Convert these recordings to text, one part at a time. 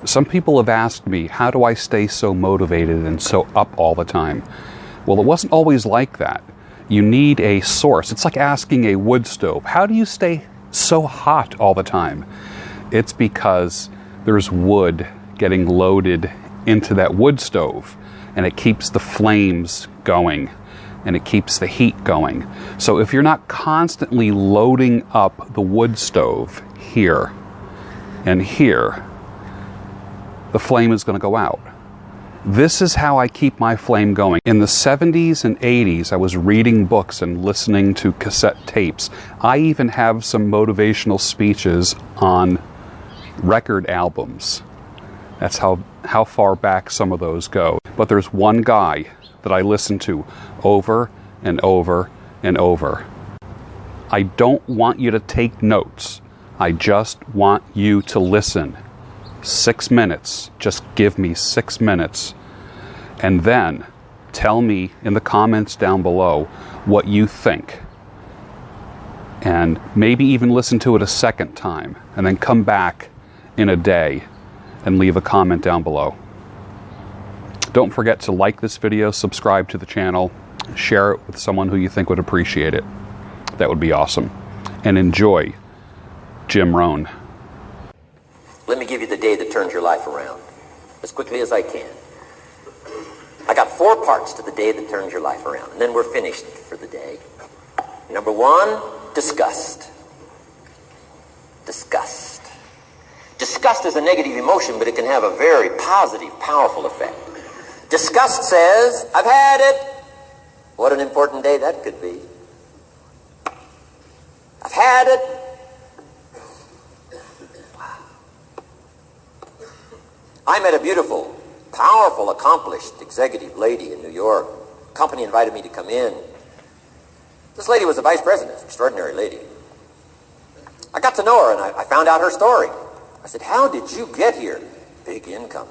Some people have asked me, how do I stay so motivated and so up all the time? Well, it wasn't always like that. You need a source. It's like asking a wood stove, how do you stay so hot all the time? It's because there's wood getting loaded into that wood stove, and it keeps the flames going, and it keeps the heat going. So if you're not constantly loading up the wood stove here and here, the flame is going to go out. This is how I keep my flame going. In the 70s and 80s, I was reading books and listening to cassette tapes. I even have some motivational speeches on record albums. That's how far back some of those go. But there's one guy that I listen to over and over and over. I don't want you to take notes. I just want you to listen. 6 minutes. Just give me 6 minutes. And then tell me in the comments down below what you think. And maybe even listen to it a second time. And then come back in a day and leave a comment down below. Don't forget to like this video, subscribe to the channel, share it with someone who you think would appreciate it. That would be awesome. And enjoy Jim Rohn. Let me give you the day that turns your life around, as quickly as I can. I got 4 parts to the day that turns your life around, and then we're finished for the day. Number 1, disgust. Disgust. Disgust is a negative emotion, but it can have a very positive, powerful effect. Disgust says, I've had it. What an important day that could be. I've had it. I met a beautiful, powerful, accomplished executive lady in New York. The company invited me to come in. This lady was a vice president, an extraordinary lady. I got to know her, and I found out her story. I said, how did you get here? Big income.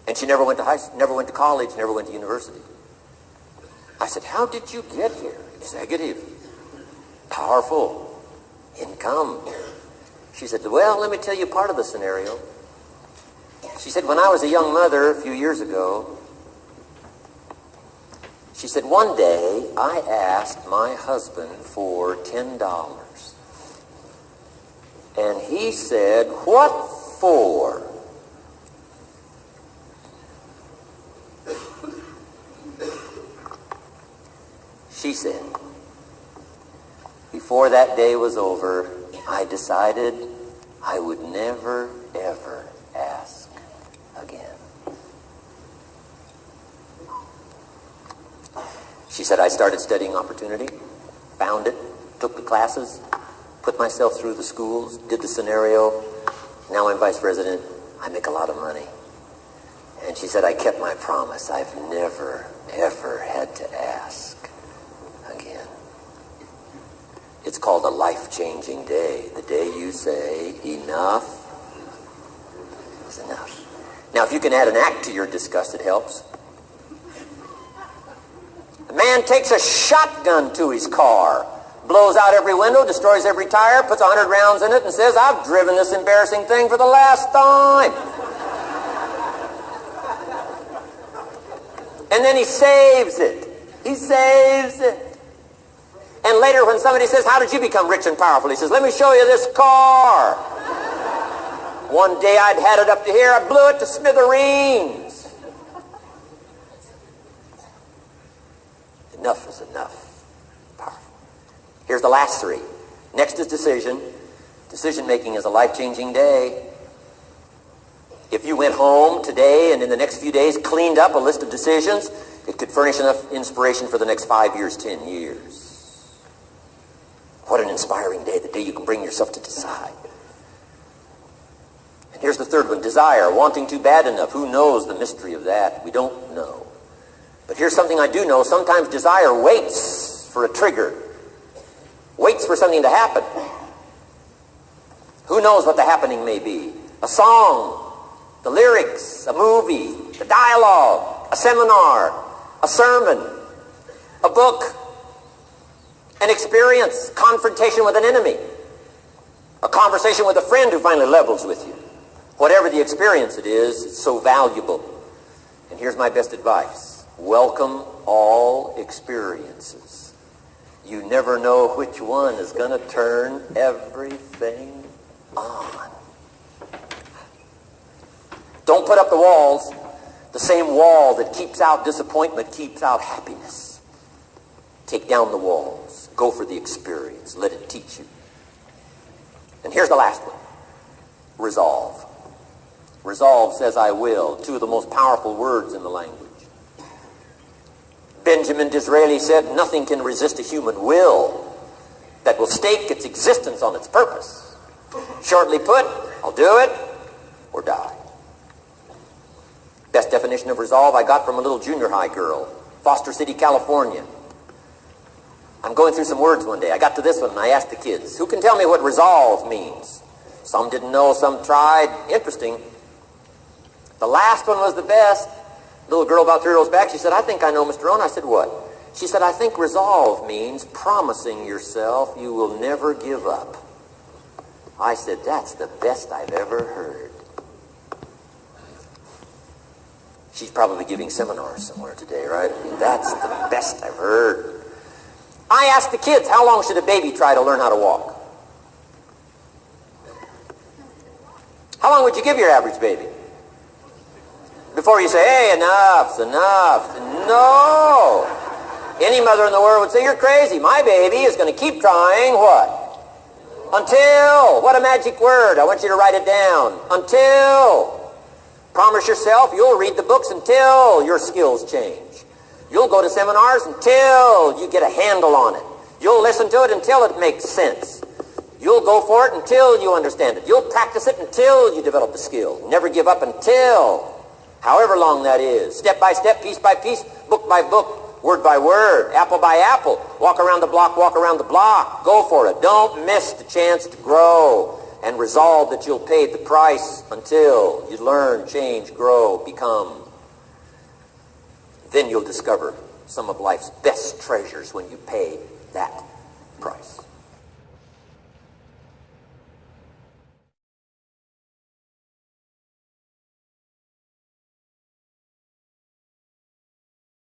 And she never went to college, never went to university. I said, how did you get here? Executive, powerful, income. She said, well, let me tell you part of the scenario. She said, when I was a young mother a few years ago, she said, one day I asked my husband for $10. And he said, what for? She said, before that day was over, I decided I would never, ever ask again. She said, I started studying opportunity, found it, took the classes, put myself through the schools, did the scenario. Now I'm vice president. I make a lot of money. And she said, I kept my promise. I've never, ever had to ask again. It's called a life-changing day. The day you say, enough is enough. Now, if you can add an act to your disgust, it helps. A man takes a shotgun to his car, blows out every window, destroys every tire, puts 100 rounds in it, and says, I've driven this embarrassing thing for the last time. And then he saves it. He saves it. And later when somebody says, how did you become rich and powerful? He says, let me show you this car. One day I'd had it up to here, I blew it to smithereens. Enough is enough. Powerful. Here's the last 3. Next is decision. Decision making is a life-changing day. If you went home today and in the next few days cleaned up a list of decisions, it could furnish enough inspiration for the next 5 years, 10 years. What an inspiring day, the day you can bring yourself to decide. And here's the 3rd one, desire, wanting to bad enough. Who knows the mystery of that? We don't know. But here's something I do know. Sometimes desire waits for a trigger, waits for something to happen. Who knows what the happening may be? A song, the lyrics, a movie, the dialogue, a seminar, a sermon, a book, an experience, confrontation with an enemy, a conversation with a friend who finally levels with you. Whatever the experience it is, it's so valuable. And here's my best advice. Welcome all experiences. You never know which one is going to turn everything on. Don't put up the walls. The same wall that keeps out disappointment keeps out happiness. Take down the walls. Go for the experience. Let it teach you. And here's the last one. Resolve. Resolve says I will. Two of the most powerful words in the language. Benjamin Disraeli said, nothing can resist a human will that will stake its existence on its purpose. Shortly put, I'll do it or die. Best definition of resolve I got from a little junior high girl, Foster City, California. I'm going through some words one day. I got to this one and I asked the kids, who can tell me what resolve means? Some didn't know, some tried. Interesting. The last one was the best. Little girl about 3 rows back, she said, I think I know, Mr. Rohn. I said, what? She said, I think resolve means promising yourself you will never give up. I said, that's the best I've ever heard. She's probably giving seminars somewhere today, right? I mean, that's the best I've heard. I asked the kids, how long should a baby try to learn how to walk? How long would you give your average baby? Before you say, hey, enough's enough. No. Any mother in the world would say, you're crazy. My baby is going to keep trying what? Until. What a magic word. I want you to write it down. Until. Promise yourself you'll read the books until your skills change. You'll go to seminars until you get a handle on it. You'll listen to it until it makes sense. You'll go for it until you understand it. You'll practice it until you develop the skill. Never give up until. However long that is. Step by step, piece by piece, book by book, word by word, apple by apple. Walk around the block, walk around the block. Go for it. Don't miss the chance to grow. And resolve that you'll pay the price until you learn, change, grow, become. Then you'll discover some of life's best treasures when you pay that price.